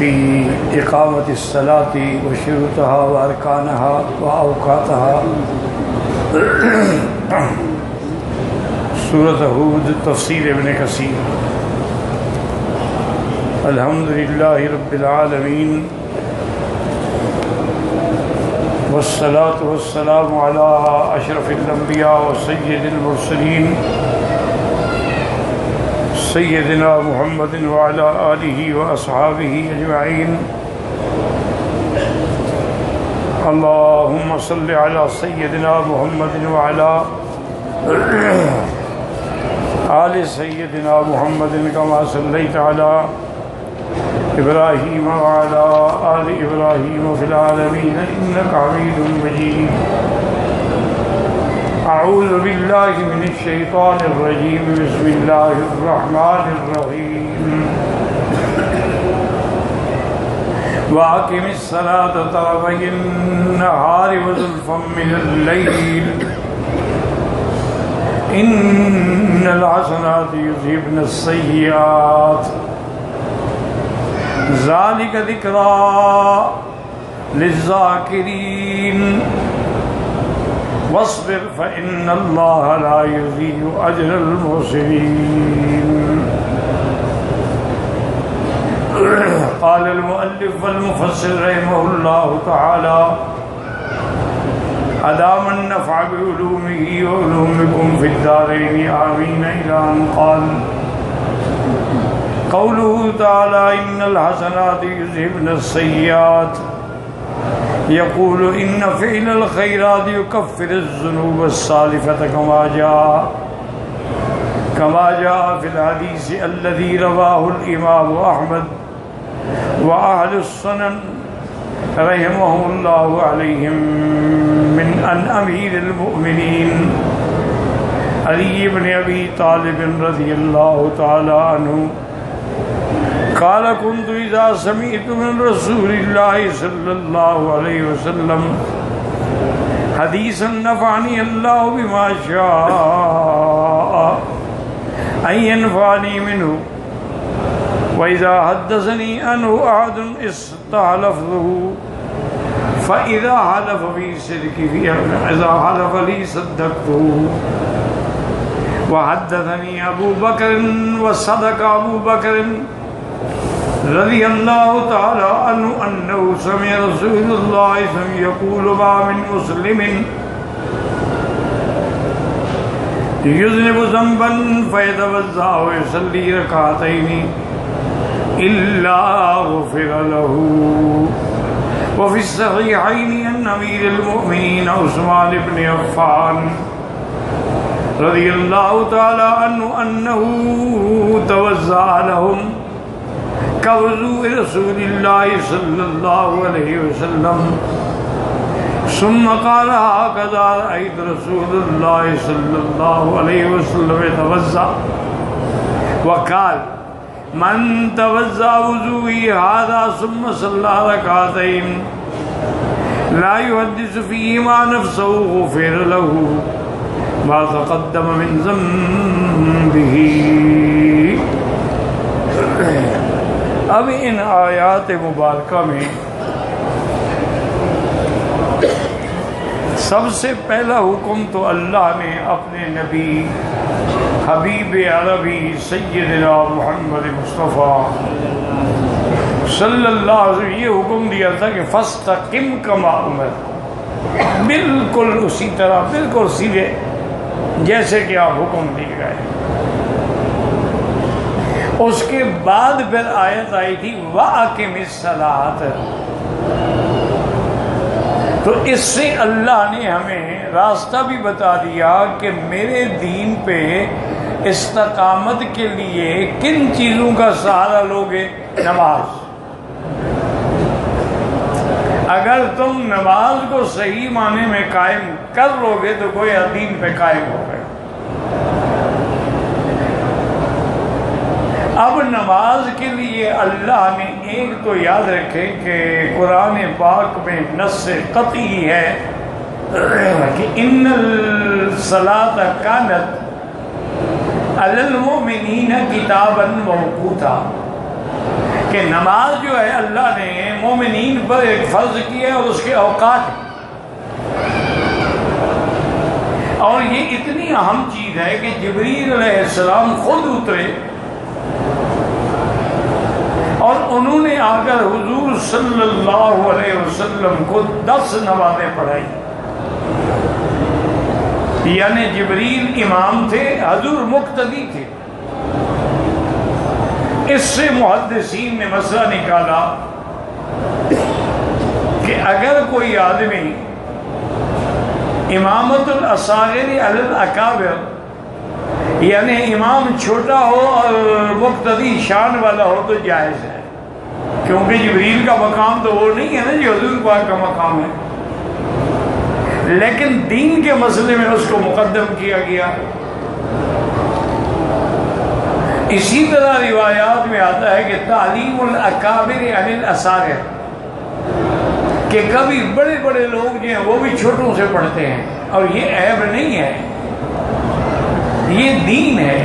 في إقامة الصلاة وشروطها وأركانها وأوقاتها. سورة هود تفسیر ابن کثیر. الحمد للہ رب العالمین والصلاة والسلام على اشرف الانبیاء وسید المرسلین سیدنا محمد وعلى آلہ واصحابہ اجمعین. اللہم صل علی سیدنا محمد وعلى آل سیدنا محمد کما صلیت علی ابراہیم وعلى آل ابراہیم فی العالمین انک حمید مجید. اعوذ باللہ من الشیطان الرجیم. بسم اللہ الرحمن الرحیم. وَأَقِمِ الصَّلَاةَ طَرَفَيِ النَّهَارِ وَزُلْفًا مِّنَ اللَّيْلِ إِنَّ الْحَسَنَاتِ يُذْهِبْنَ السَّيِّئَاتِ ذَلِكَ ذِكْرَىٰ لِلذَّاكِرِينَ وَاصْبِرْ فَإِنَّ اللَّهَ لَا يُضِيعُ أَجْرَ الْمُحْسِنِينَ. قال المؤلف والمفسر رحمه الله تعالى أدام النفع بعلومه وعلومكم في الدارين آمين. إلى أن قال قوله تعالى إن الحسنات يذهبن السيئات يقول إن فعل الخيرات يكفر الذنوب السالفة كما جاء في الحديث الذي رواه الإمام أحمد وأهل السنن رحمهم الله عليهم من أن أمير المؤمنين علي بن أبي طالب رضي الله تعالى عنه قال كنت إذا سمعت من رسول الله صلى الله عليه وسلم حديثا نفعني الله بما شاء أن ينفعني منه وإذا حدثني عنه أحد استحلفته فإذا حلف في صدقه إذا حلف لي صدقته. وحدثني أبو بكر وصدق أبو بكر رضي الله تعالى عنه أنه سمع رسول الله يقول ما من مسلم يذنب ذنبا فيتوضأ ويصلي ركعتين إلا غفر له. وفي الصحيحين أن أمير المؤمنين عثمان بن عفان رضي الله تعالى عنه أنه توضأ لهم كوضوء رسول الله صلى الله عليه وسلم ثم قال هكذا رأيت رسول الله صلى الله عليه وسلم يتوضأ. وقال من توضأ وضوئي هذا ثم صلى ركعتين لا يحدث فيهما نفسه غفر له ما تقدم من ذنبه. اب ان آیات مبارکہ میں سب سے پہلا حکم تو اللہ نے اپنے نبی حبیب عربی سیدنا محمد مصطفیٰ صلی اللہ علیہ وسلم یہ حکم دیا تھا کہ فاستقم کما امرت، بالکل اسی طرح، بالکل سیدھے جیسے کہ آپ حکم دیے گئے. اس کے بعد پھر آیت آئی تھی وَأَقِمِ الصَّلَاةَ. تو اس سے اللہ نے ہمیں راستہ بھی بتا دیا کہ میرے دین پہ استقامت کے لیے کن چیزوں کا سہارا لوگے؟ نماز. اگر تم نماز کو صحیح معنی میں قائم کر لو گے تو کوئی دین پہ قائم ہو گئے. اب نماز کے لیے اللہ نے ایک تو یاد رکھے کہ قرآن پاک میں نص قطعی ہے کہ ان الصلاۃ کانت علی المؤمنین کتابا موقوتا، کہ نماز جو ہے اللہ نے مومنین پر ایک فرض کی ہے اور اس کے اوقات ہیں، اور یہ اتنی اہم چیز ہے کہ جبریل علیہ السلام خود اترے اور انہوں نے آ کر حضور صلی اللہ علیہ وسلم کو 10 نمازیں پڑھائی. یعنی جبریل امام تھے، حضور مقتدی تھے. اس سے محدثین نے مسئلہ نکالا کہ اگر کوئی آدمی امامت الاصاغر علی الاکابر، یعنی امام چھوٹا ہو اور مقتدی شان والا ہو تو جائز ہے، کیونکہ جبریل کا مقام تو وہ نہیں ہے نا جو حضور پاک کا مقام ہے، لیکن دین کے مسئلے میں اس کو مقدم کیا گیا. اسی طرح روایات میں آتا ہے کہ تعلیم الاکابر علی الاصاغر، کہ کبھی بڑے بڑے لوگ جو ہیں وہ بھی چھوٹوں سے پڑھتے ہیں، اور یہ عیب نہیں ہے، یہ دین ہے.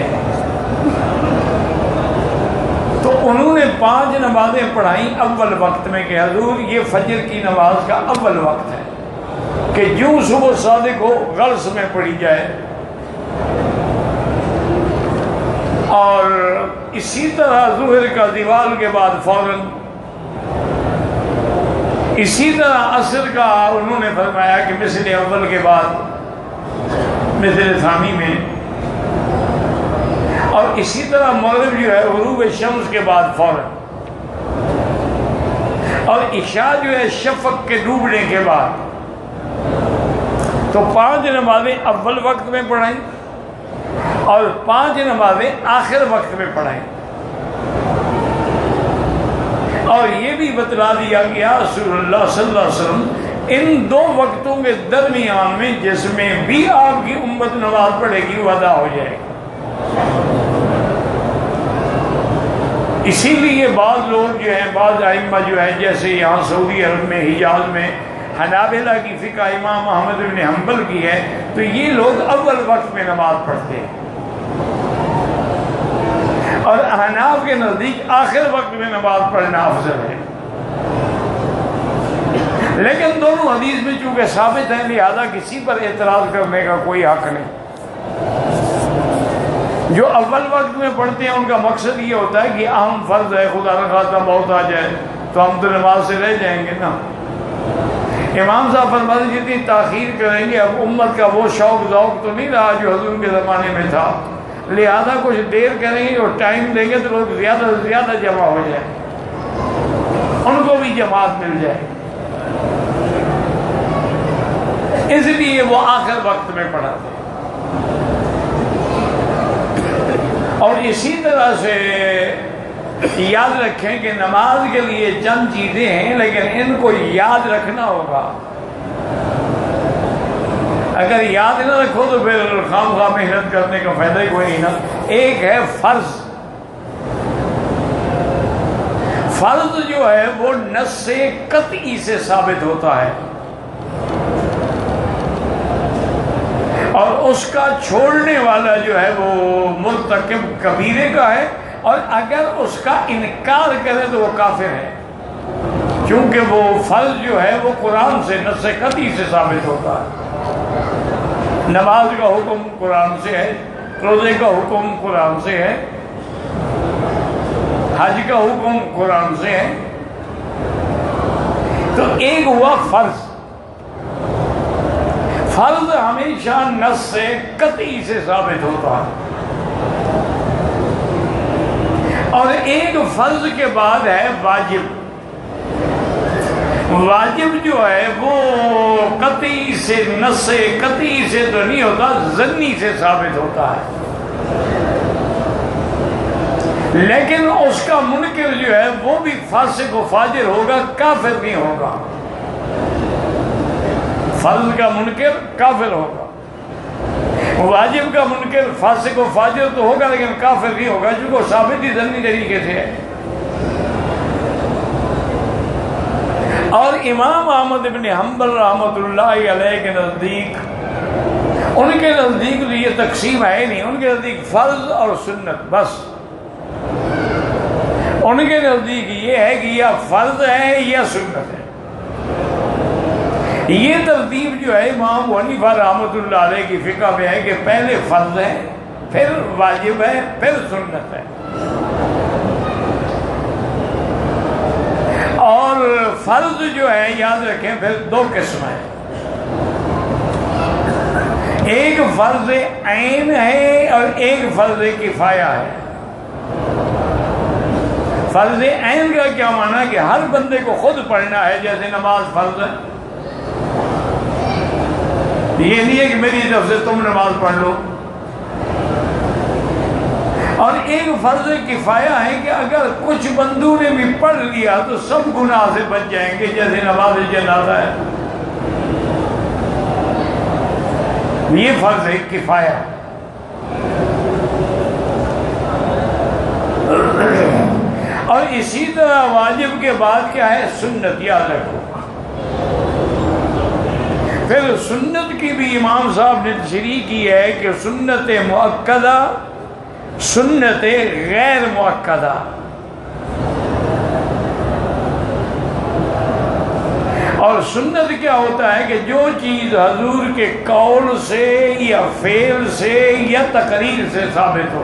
تو انہوں نے 5 نمازیں پڑھائیں اول وقت میں کہ حضور یہ فجر کی نماز کا اول وقت ہے کہ جو صبح صادق ہو غرض میں پڑھی جائے. اور اسی طرح ظہر کا زوال کے بعد فوراً، اسی طرح عصر کا انہوں نے فرمایا کہ مثل اول کے بعد مثل ثانی میں، اور اسی طرح مغرب جو ہے غروب شمس کے بعد فوراً، اور عشاء جو ہے شفق کے ڈوبنے کے بعد. تو 5 نمازیں اول وقت میں پڑھائیں اور 5 نمازیں آخر وقت میں پڑھائیں. اور یہ بھی بتلا دیا گیا رسول اللہ صلی اللہ علیہ وسلم ان 2 وقتوں کے درمیان میں جس میں بھی آپ کی امت نماز پڑھے گی وہ ادا ہو جائے گی. اسی لیے بعض لوگ جو ہیں، بعض ائمہ جو ہیں، جیسے یہاں سعودی عرب میں حجاز میں حنابلہ کی فقہ امام احمد بن حنبل کی ہے، تو یہ لوگ اول وقت میں نماز پڑھتے ہیں، اور احناف کے نزدیک آخر وقت میں نماز پڑھنا افضل ہے. لیکن دونوں حدیث میں چونکہ ثابت ہیں لہذا کسی پر اعتراض کرنے کا کوئی حق نہیں. جو اول وقت میں پڑھتے ہیں ان کا مقصد یہ ہوتا ہے کہ اہم فرض ہے، خدا نخواستہ موت آ جائے تو ہم تو نماز سے رہ جائیں گے نا. امام صاحب فرماتے ہیں جتنی تاخیر کریں گے اب امت کا وہ شوق ذوق تو نہیں رہا جو حضور کے زمانے میں تھا، لہذا کچھ دیر کریں گے اور ٹائم دیں گے تو لوگ زیادہ سے زیادہ جمع ہو جائیں، ان کو بھی جماعت مل جائے. اس لیے وہ آخر وقت میں پڑھاتے ہیں. اور اسی طرح سے یاد رکھیں کہ نماز کے لیے چند چیزیں ہیں لیکن ان کو یاد رکھنا ہوگا. اگر یاد نہ رکھو تو پھر خام خواہ محنت کرنے کا فائدہ ہی کوئی نہیں نا. ایک ہے فرض. فرض جو ہے وہ نص قطعی سے ثابت ہوتا ہے اور اس کا چھوڑنے والا جو ہے وہ مرتکب کبیرے کا ہے، اور اگر اس کا انکار کرے تو وہ کافر ہے، کیونکہ وہ فرض جو ہے وہ قرآن سے نص قطعی سے ثابت ہوتا ہے. نماز کا حکم قرآن سے ہے، روزے کا حکم قرآن سے ہے، حج کا حکم قرآن سے ہے. تو ایک ہوا فرض. فرض ہمیشہ نص سے قطعی سے ثابت ہوتا ہے، اور ایک فرض کے بعد ہے واجب. واجب جو ہے وہ قطعی سے نص قطعی سے تو نہیں ہوتا، ظنی سے ثابت ہوتا ہے، لیکن اس کا منکر جو ہے وہ بھی فاسق و فاجر ہوگا، کافر نہیں ہوگا. فرض کا منکر کافر ہوگا، واجب کا منکر فاسق و فاجر تو ہوگا لیکن کافر نہیں ہوگا، چونکہ ثابت ہی ظنی طریقے سے ہے. اور امام احمد بن حنبل رحمۃ اللہ علیہ کے نزدیک، ان کے نزدیک یہ تقسیم ہے نہیں، ان کے نزدیک فرض اور سنت بس. ان کے نزدیک یہ ہے کہ یا فرض ہے یا سنت ہے. یہ ترتیب جو ہے امام ابو حنیفہ رحمۃ اللہ علیہ کی فقہ میں ہے کہ پہلے فرض ہے، پھر واجب ہے، پھر سنت ہے. اور فرض جو ہے یاد رکھیں پھر دو قسم ہیں. ایک فرض عین ہے اور ایک فرض کفایہ ہے. فرض عین کا کیا معنی ہے کہ ہر بندے کو خود پڑھنا ہے، جیسے نماز فرض ہے. یہ نہیں ہے کہ میری طرف سے تم نماز پڑھ لو. اور ایک فرض کفایہ ہے کہ اگر کچھ بندوں نے بھی پڑھ لیا تو سب گناہ سے بچ جائیں گے، جیسے نماز جنازہ ہے. یہ فرض ہے کفایہ. اور اسی طرح واجب کے بعد کیا ہے؟ سنت. یاد رکھو پھر سنت کی بھی امام صاحب نے تشریح کی ہے کہ سنت مؤکدہ، سنت غیر مؤکدہ. اور سنت کیا ہوتا ہے کہ جو چیز حضور کے قول سے یا فعل سے یا تقریر سے ثابت ہو.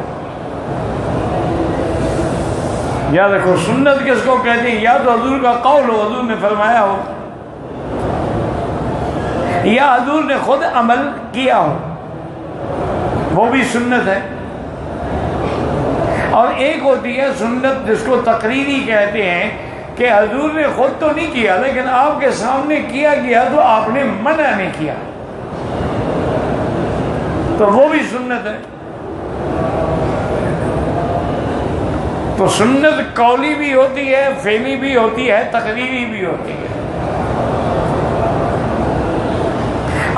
یاد رکھو سنت کس کو کہتے ہیں؟ یا تو حضور کا قول ہو، حضور نے فرمایا ہو، یا حضور نے خود عمل کیا ہو، وہ بھی سنت ہے. اور ایک ہوتی ہے سنت جس کو تقریری کہتے ہیں کہ حضور نے خود تو نہیں کیا لیکن آپ کے سامنے کیا گیا تو آپ نے منع نہیں کیا، تو وہ بھی سنت ہے. تو سنت قولی بھی ہوتی ہے، فعلی بھی ہوتی ہے، تقریری بھی ہوتی ہے.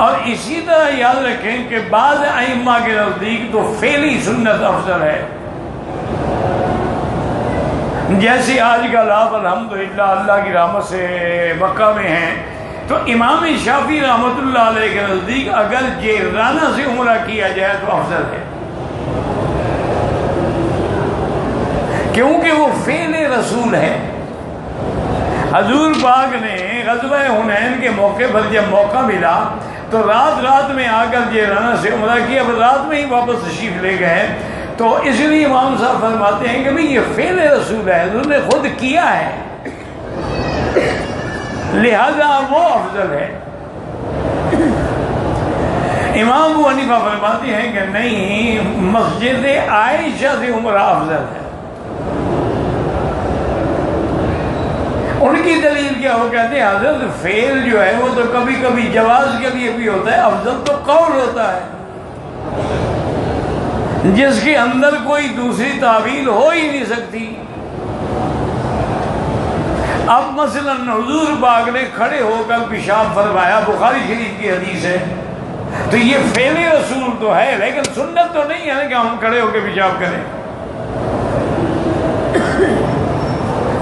اور اسی طرح یاد رکھیں کہ بعض ائمہ کے نزدیک تو فعلی سنت افضل ہے. جیسے آج کل آپ الحمدللہ اللہ کی رحمت سے مکہ میں ہیں تو امام شافعی رحمۃ اللہ علیہ کے نزدیک اگر جیرانہ سے عمرہ کیا جائے تو افضل ہے، کیونکہ وہ فعل رسول ہے. حضور پاک نے غزوہ حنین کے موقع پر جب موقع ملا تو رات میں آ کر جیرانہ سے عمرہ کیا، پھر رات میں ہی واپس تشریف لے گئے. تو اس لیے امام صاحب فرماتے ہیں کہ بھئی یہ فعل رسول ہے، حضور نے خود کیا ہے، لہذا وہ افضل ہے. امام ابو حنیفہ فرماتے ہیں کہ نہیں، مسجد عائشہ سے عمرہ افضل ہے. ان کی دلیل کیا؟ وہ کہتے ہیں حضرت فعل جو ہے وہ تو کبھی کبھی جواز کے لیے بھی ہوتا ہے، افضل تو قول ہوتا ہے جس کے اندر کوئی دوسری تعویل ہو ہی نہیں سکتی. اب مثلا حضور پاک نے کھڑے ہو کر پیشاب فرمایا، بخاری شریف کی حدیث ہے، تو یہ فعل رسول تو ہے لیکن سنت تو نہیں ہے کہ ہم کھڑے ہو کے پیشاب کریں.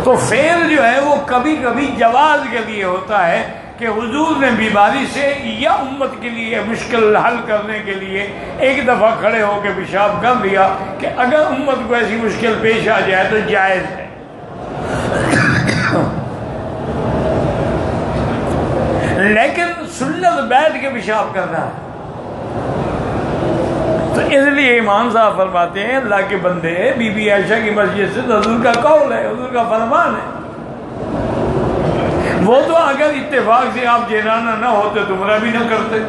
تو فعل جو ہے وہ کبھی کبھی جواز کے لیے ہوتا ہے کہ حضور نے بیماری سے یا امت کے لیے مشکل حل کرنے کے لیے ایک دفعہ کھڑے ہو کے پیشاب کر لیا کہ اگر امت کو ایسی مشکل پیش آ جائے تو جائز ہے. لیکن سنت بیٹھ کے پیشاب کرنا ہے. تو اس لیے امام صاحب فرماتے ہیں اللہ کے بندے، بی بی عائشہ کی مسجد سے حضور کا قول ہے، حضور کا فرمان ہے. وہ تو اگر اتفاق سے آپ جیرانہ نہ ہوتے تو عمرہ بھی نہ کرتے.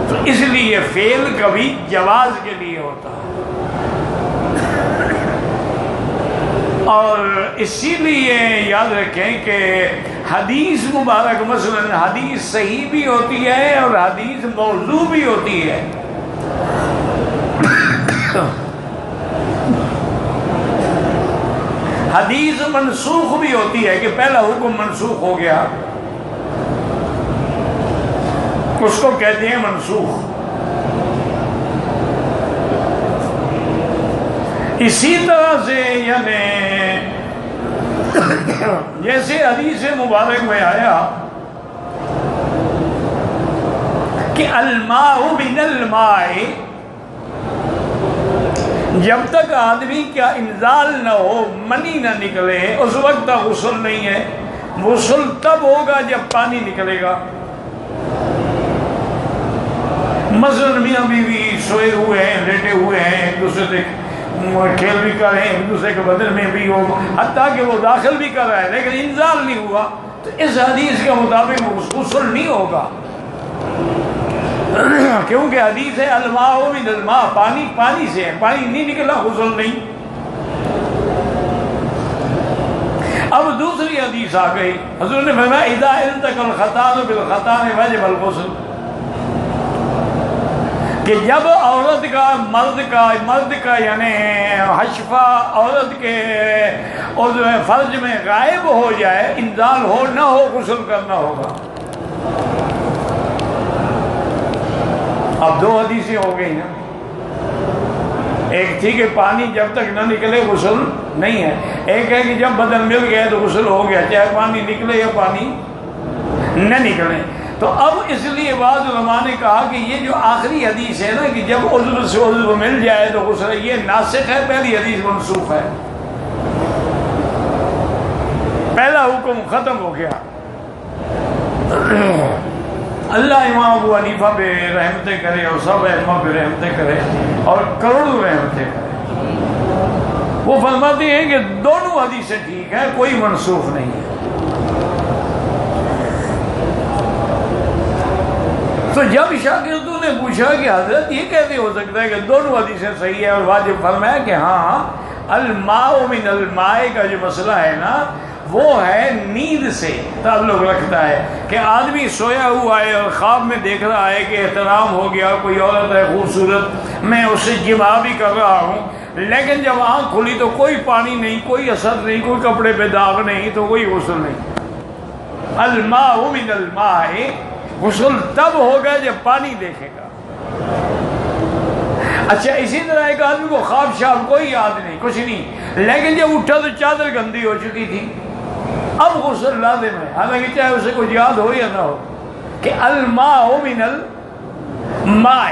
تو اس لیے فعل کبھی جواز کے لیے ہوتا ہے. اور اسی لیے یاد رکھیں کہ حدیث مبارک مثلا حدیث صحیح بھی ہوتی ہے اور حدیث موضوع بھی ہوتی ہے. حدیث منسوخ بھی ہوتی ہے کہ پہلا حکم منسوخ ہو گیا، اس کو کہتے ہیں منسوخ. اسی طرح سے یعنی جیسے حدیث مبارک میں آیا کہ الماء من الماء، جب تک آدمی کا انزال نہ ہو، منی نہ نکلے، اس وقت تک غسل نہیں ہے۔ غسل تب ہوگا جب پانی نکلے گا۔ مثلاً میاں بیوی سوئے ہوئے ہیں، لیٹے ہوئے ہیں، ایک دوسرے سے کھیل بھی کر رہے ہیں، ایک دوسرے کے بدن میں بھی ہو، حتیٰ کہ وہ داخل بھی کر رہا ہے لیکن انزال نہیں ہوا، تو اس حدیث کے مطابق غسل نہیں ہوگا، کیونکہ حدیث ہے الماء من الماء، پانی پانی سے ہے، پانی نہیں نکلا غسل نہیں۔ اب دوسری حدیث آ گئی، حضور نے فرمایا اذا التقى الختان بالختان وجب الغسل، کہ جب عورت کا مرد کا یعنی حشفہ عورت کے فرج میں غائب ہو جائے، انزال ہو نہ ہو، غسل کرنا ہوگا۔ اب دو حدیثیں ہو گئی نا، ایک تھی کہ پانی جب تک نہ نکلے غسل نہیں ہے، ایک ہے کہ جب بدن مل گیا تو غسل ہو گیا، چاہے پانی نکلے یا پانی نہ نکلے۔ تو اب اس لیے بعض علماء نے کہا کہ یہ جو آخری حدیث ہے نا کہ جب عضو سے عضو مل جائے تو غسل، یہ ناسخ ہے، پہلی حدیث منسوخ ہے، پہلا حکم ختم ہو گیا۔ اللہ امام ابو حنیفہ پہ رحمتیں کرے اور سب ائمہ پہ رحمتیں کرے اور کروڑوں رحمتیں کرے، وہ فرماتے ہیں کہ دونوں حدیثیں ٹھیک ہیں، کوئی منسوخ نہیں ہے۔ تو جب شاگردوں نے پوچھا کہ حضرت یہ کیسے ہو سکتا ہے کہ دونوں حدیثیں صحیح ہیں اور واجب، فرمایا کہ ہاں الماء من الماء کا جو مسئلہ ہے نا وہ ہے نیند سے تعلق رکھتا ہے، کہ آدمی سویا ہوا ہے اور خواب میں دیکھ رہا ہے کہ احترام ہو گیا، کوئی عورت ہے خوبصورت، میں اس سے جماع بھی کر رہا ہوں، لیکن جب آنکھ کھلی تو کوئی پانی نہیں، کوئی اثر نہیں، کوئی کپڑے پہ داغ نہیں، تو کوئی غسل نہیں۔ الماء من الماء، غسل تب ہوگا جب پانی دیکھے گا۔ اچھا اسی طرح ایک آدمی کو خواب شاب کوئی یاد نہیں، کچھ نہیں، لیکن جب اٹھا تو چادر گندی ہو چکی تھی، اب غسل لازم ہے، حالانکہ چاہے اسے کچھ یاد ہو یا نہ ہو، کہ الماء من الماء۔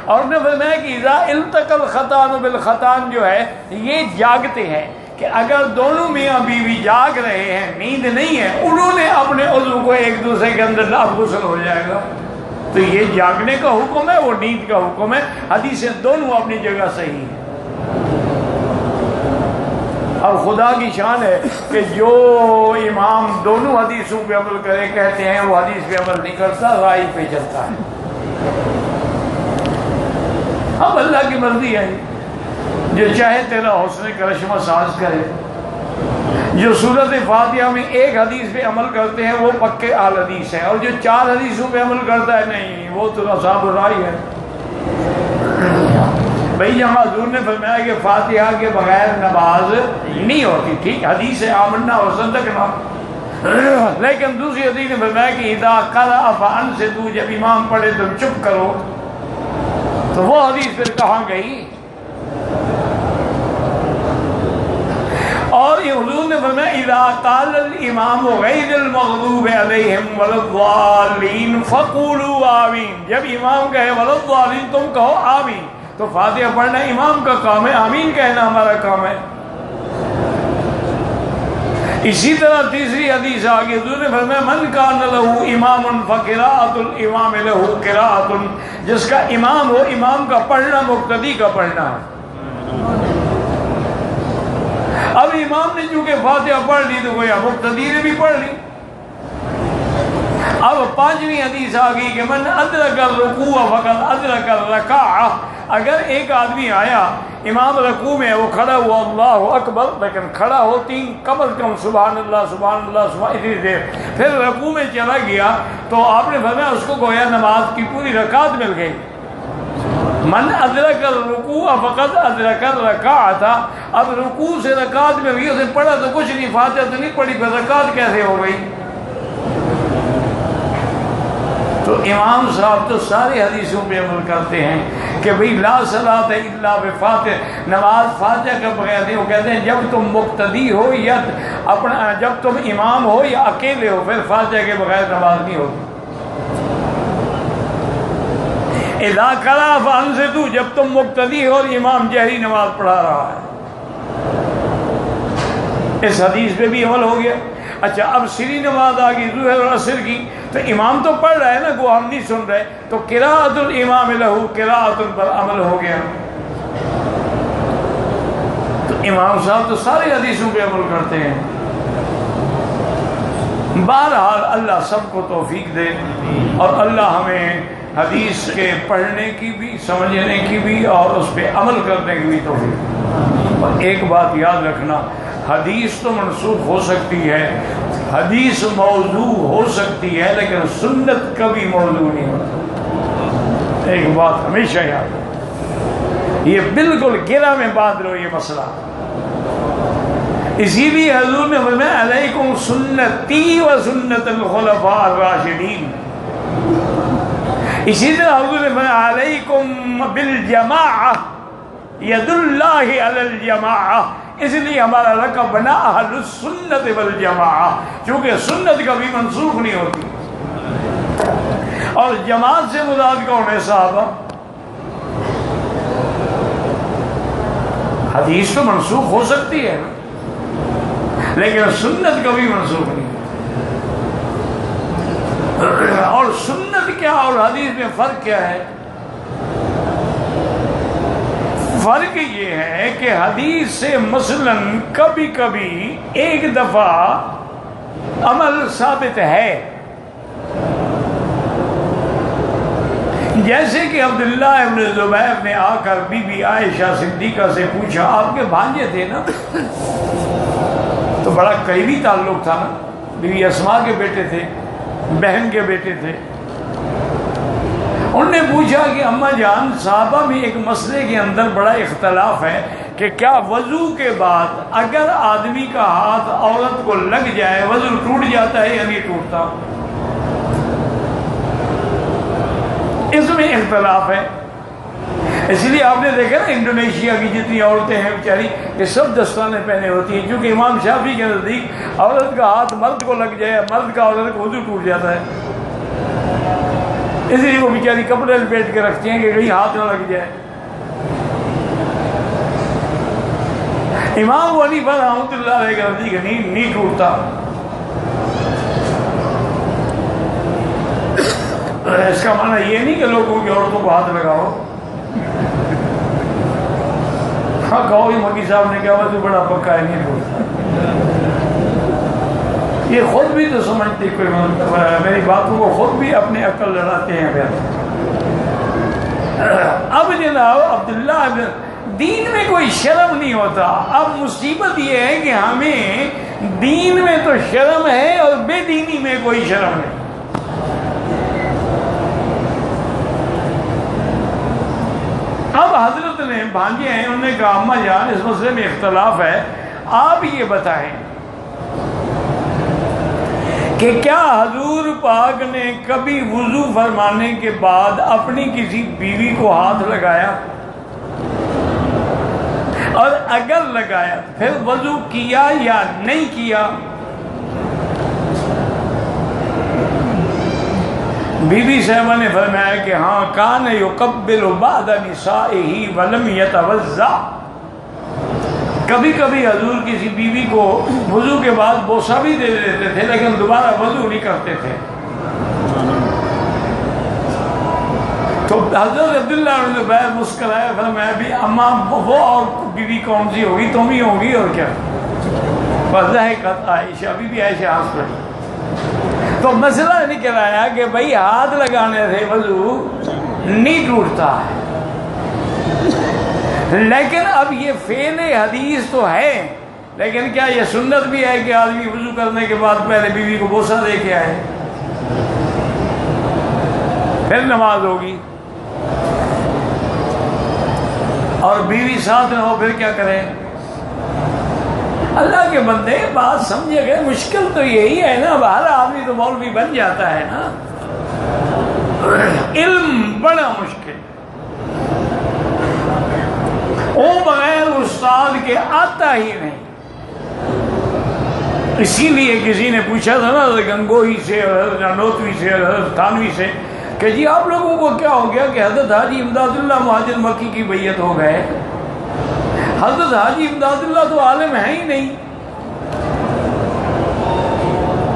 اور نے فرمایا کہ اذا التقى الختان بالختان جو ہے یہ جاگتے ہیں، کہ اگر دونوں میاں بیوی جاگ رہے ہیں، نیند نہیں ہے، انہوں نے اپنے عضو کو ایک دوسرے کے اندر اب غسل ہو جائے گا، تو یہ جاگنے کا حکم ہے، وہ نیند کا حکم ہے، حدیثیں دونوں اپنی جگہ صحیح ہیں۔ اب خدا کی شان ہے کہ جو امام دونوں حدیثوں پہ عمل کرے کہتے ہیں وہ حدیث پہ عمل نہیں کرتا، رائے پہ چلتا ہے۔ اب اللہ کی مرضی ہے، جو چاہے تیرا حسن کرشمہ ساز کرے۔ جو سورۃ فاتحہ میں ایک حدیث پہ عمل کرتے ہیں وہ پکے اہل حدیث ہیں، اور جو چار حدیثوں پہ عمل کرتا ہے نہیں، وہ تو اصحاب الرائے ہے۔ بھئی جہاں حضور نے فرمایا کہ فاتحہ کے بغیر نماز نہیں ہوتی، ٹھیک حدیث ہے آمنا و صدقنا، لیکن دوسری حدیث نے فرمایا کہ اذا قرأ فانصتوا، جب امام پڑھے تم چپ کرو، تو وہ حدیث پھر کہاں گئی؟ اور یہ حضور نے فرمایا اذا قال الامام غیر المغضوب علیہم ولا الضالین فقولوا آمین، جب امام کہے ولا الضالین تم کہو آمین، تو فاتحہ پڑھنا امام کا کام ہے، آمین کہنا ہمارا کام ہے۔ اسی طرح تیسری حدیث آگے حضور نے فرمایا من کان لہ امام فقراءۃ الامام لہ قراءۃ، جس کا امام ہو، امام کا پڑھنا مقتدی کا پڑھنا ہے۔ اب امام نے چونکہ فاتحہ پڑھ لی تو گویا مقتدی نے بھی پڑھ لی۔ اب پانچویں حدیث آ گئی کہ من ادرک الرکوع فقد ادرک الرکعہ، اگر ایک آدمی آیا امام رکوع میں، وہ کھڑا ہوا اللہ اکبر، لیکن کھڑا ہوتی کم از کم سبحان اللہ سبحان اللہ سبحان اتنی دیر، پھر رکوع میں چلا گیا، تو آپ نے فرمایا اس کو گویا نماز کی پوری رکعت مل گئی۔ من ادرک الرکوع فقد ادرک الرکعہ تھا، اب رکوع سے رکعت میں بھی اسے پڑھا تو کچھ نہیں، فاتحہ تو نہیں پڑھی، پھر رکعت کیسے ہو گئی؟ تو امام صاحب تو سارے حدیثوں پہ عمل کرتے ہیں کہ بھئی لا صلاۃ الا بفاتحہ، نماز فاتحہ کے بغیر نہیں۔ وہ کہتے ہیں جب تم مقتدی ہو یا اپنا، جب تم امام ہو یا اکیلے ہو، پھر فاتحہ کے بغیر نماز نہیں ہوگی۔ اذا قرأ فانصتوا، جب تم مقتدی ہو اور امام جہری نماز پڑھا رہا ہے. اس حدیث پہ بھی عمل ہو گیا. اچھا اب سری نماز آ گئی ظہر اور عصر کی، تو امام تو پڑھ رہا ہے نا، وہ ہم نہیں سن رہے، تو قراءۃ الامام لہ قراءۃ پر عمل ہو گیا. تو امام صاحب تو سارے حدیثوں پہ عمل کرتے ہیں. بہرحال اللہ سب کو توفیق دے، اور اللہ ہمیں حدیث کے پڑھنے کی بھی، سمجھنے کی بھی، اور اس پہ عمل کرنے کی بھی توفیق. اور ایک بات یاد رکھنا، حدیث تو منسوخ ہو سکتی ہے، حدیث موضوع ہو سکتی ہے، لیکن سنت کبھی موضوع نہیں ہوتا. ایک بات ہمیشہ یاد رکھو، یہ بالکل گرہ میں باندھ لو یہ مسئلہ. اسی لیے حضور نے فرمایا علیکم سنتی و سنت الخلفاء الراشدین. اسی طرح حضور نے فرمایا علیکم بالجماعہ ید اللہ علی الجماعہ. اس لیے ہمارا لقب بنا اہل السنت والجماعہ، چونکہ سنت کبھی منسوخ نہیں ہوتی. اور جماعت سے مراد کون ہے؟ صحابہ. حدیث تو منسوخ ہو سکتی ہے نا، لیکن سنت کبھی منسوخ نہیں. اور سنت کیا اور حدیث میں فرق کیا ہے؟ فرق یہ ہے کہ حدیث سے مثلاً کبھی کبھی ایک دفعہ عمل ثابت ہے، جیسے کہ عبداللہ ابن زبیر نے آ کر بی بی عائشہ صدیقہ سے پوچھا، آپ کے بھانجے تھے نا، تو بڑا قریبی تعلق تھا نا، بی بی اسماء کے بیٹے تھے، بہن کے بیٹے تھے. انہوں نے پوچھا کہ اماں جان، صحابہ میں ایک مسئلے کے اندر بڑا اختلاف ہے کہ کیا وضو کے بعد اگر آدمی کا ہاتھ عورت کو لگ جائے وضو ٹوٹ جاتا ہے یا نہیں ٹوٹتا؟ اس میں اختلاف ہے. اس لیے آپ نے دیکھا نا انڈونیشیا کی جتنی عورتیں ہیں بیچاری، یہ سب دستانے پہنے ہوتی ہیں، کیونکہ امام شافعی کے نزدیک عورت کا ہاتھ مرد کو لگ جائے، مرد کا عورت کو وضو ٹوٹ جاتا ہے. اس لیے وہ بیچاری کپڑے لپیٹ کے رکھتی ہیں کہ کہیں ہاتھ نہ لگ جائے. امام ابو حنیفہ رحمۃ اللہ علیہ کے نزدیک نہیں ٹوٹتا. اس کا معنی یہ نہیں کہ لوگوں کی عورتوں کو ہاتھ لگاؤ. ہاں کہو یہ مکی صاحب نے کہا تو بڑا پکا ہے، نہیں ٹوٹتا. یہ خود بھی تو سمجھتے، کوئی میری باتوں کو خود بھی اپنے عقل لڑاتے ہیں. اب جناب عبداللہ، دین میں کوئی شرم نہیں ہوتا. اب مصیبت یہ ہے کہ ہمیں دین میں تو شرم ہے اور بے دینی میں کوئی شرم نہیں. اب حضرت نے بھانجے ہیں، انہوں نے کہا اماں جان اس مسئلے میں اختلاف ہے، آپ یہ بتائیں کہ کیا حضور پاک نے کبھی وضو فرمانے کے بعد اپنی کسی بیوی کو ہاتھ لگایا؟ اور اگر لگایا پھر وضو کیا یا نہیں کیا؟ بی بی صاحبہ نے فرمایا کہ ہاں، کان یقبل بعد نسائہ ولم یتوضا. کبھی کبھی حضور کسی بیوی کو وضو کے بعد بوسہ بھی دے دیتے تھے، لیکن دوبارہ وضو نہیں کرتے تھے. تو حضرت عبداللہ بن زبیر مسکرائے، فرمایا بھی اماں وہ اور بیوی کون سی ہوگی؟ تم ہی ہوگی اور کیا. فضحکت عائشہ، بی بی عائشہ ہنس پڑی. تو مسئلہ نکل آیا کہ بھائی ہاتھ لگانے سے وضو نہیں ٹوٹتا ہے، لیکن اب یہ فعل حدیث تو ہے، لیکن کیا یہ سنت بھی ہے کہ آدمی وضو کرنے کے بعد پہلے بیوی کو بوسہ دے کے آئے پھر نماز ہوگی؟ اور بیوی ساتھ نہ ہو پھر کیا کریں؟ اللہ کے بندے بات سمجھے گئے. مشکل تو یہی ہے نا، ہر آدمی تو مولوی بن جاتا ہے نا. علم بڑا مشکل، وہ بغیر استاد کے آتا ہی نہیں. اسی لیے کسی نے پوچھا تھا نا گنگوہی سے اور نانوتوی سے اور تھانوی سے، کہ جی آپ لوگوں کو کیا ہو گیا کہ حضرت حاجی امداد اللہ مہاجر مکی کی بیعت ہو گئے؟ حضرت حاجی امداد اللہ تو عالم ہے ہی نہیں،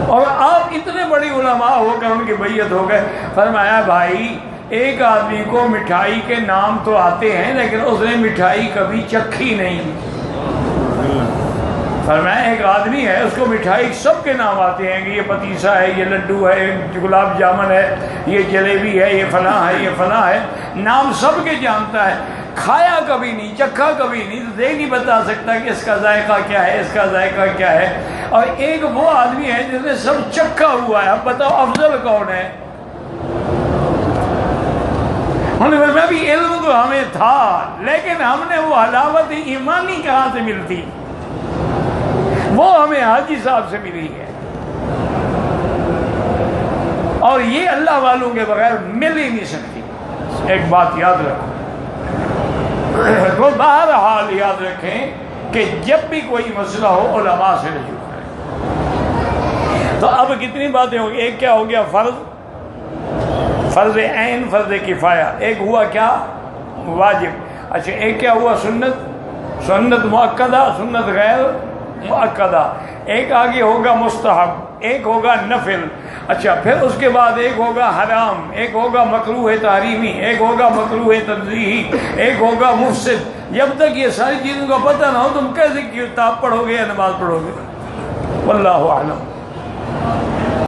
اور آپ اتنے بڑی علماء ہو کر ان کی بیعت ہو گئے۔ فرمایا بھائی ایک آدمی کو مٹھائی کے نام تو آتے ہیں لیکن اس نے مٹھائی کبھی چکھی نہیں۔ فرمایا ایک آدمی ہے اس کو مٹھائی سب کے نام آتے ہیں کہ یہ پتیسا ہے، یہ لڈو ہے، یہ گلاب جامن ہے، یہ جلیبی ہے، یہ فلاں ہے، یہ فلاں ہے، نام سب کے جانتا ہے، کھایا کبھی نہیں، چکھا کبھی نہیں، تو یہ نہیں بتا سکتا کہ اس کا ذائقہ کیا ہے، اس کا ذائقہ کیا ہے۔ اور ایک وہ آدمی ہے جس نے سب چکھا ہوا ہے، اب بتاؤ افضل کون ہے؟ میں بھی علم تو ہمیں تھا لیکن ہم نے وہ حلاوت ایمانی کہاں سے ملتی؟ وہ ہمیں حاجی صاحب سے ملی ہے، اور یہ اللہ والوں کے بغیر مل ہی نہیں سکتی۔ ایک بات یاد رکھو، تو بہرحال یاد رکھیں کہ جب بھی کوئی مسئلہ ہو علماء سے رجوع کریں۔ تو اب کتنی باتیں ہو گئی؟ ایک کیا ہو گیا؟ فرض عین، فرض کفایہ۔ ایک ہوا کیا؟ واجب۔ اچھا ایک کیا ہوا؟ سنت مؤکدہ، سنت غیر مؤکدہ۔ ایک آگے ہوگا مستحب، ایک ہوگا نفل۔ اچھا پھر اس کے بعد ایک ہوگا حرام، ایک ہوگا مکروہ تحریمی، ایک ہوگا مکروہ تنزیہی، ایک ہوگا مفسد۔ جب تک یہ ساری چیزوں کا پتہ نہ ہو تم کیسے کتاب پڑھو گے یا نماز پڑھو گے؟ واللہ اعلم۔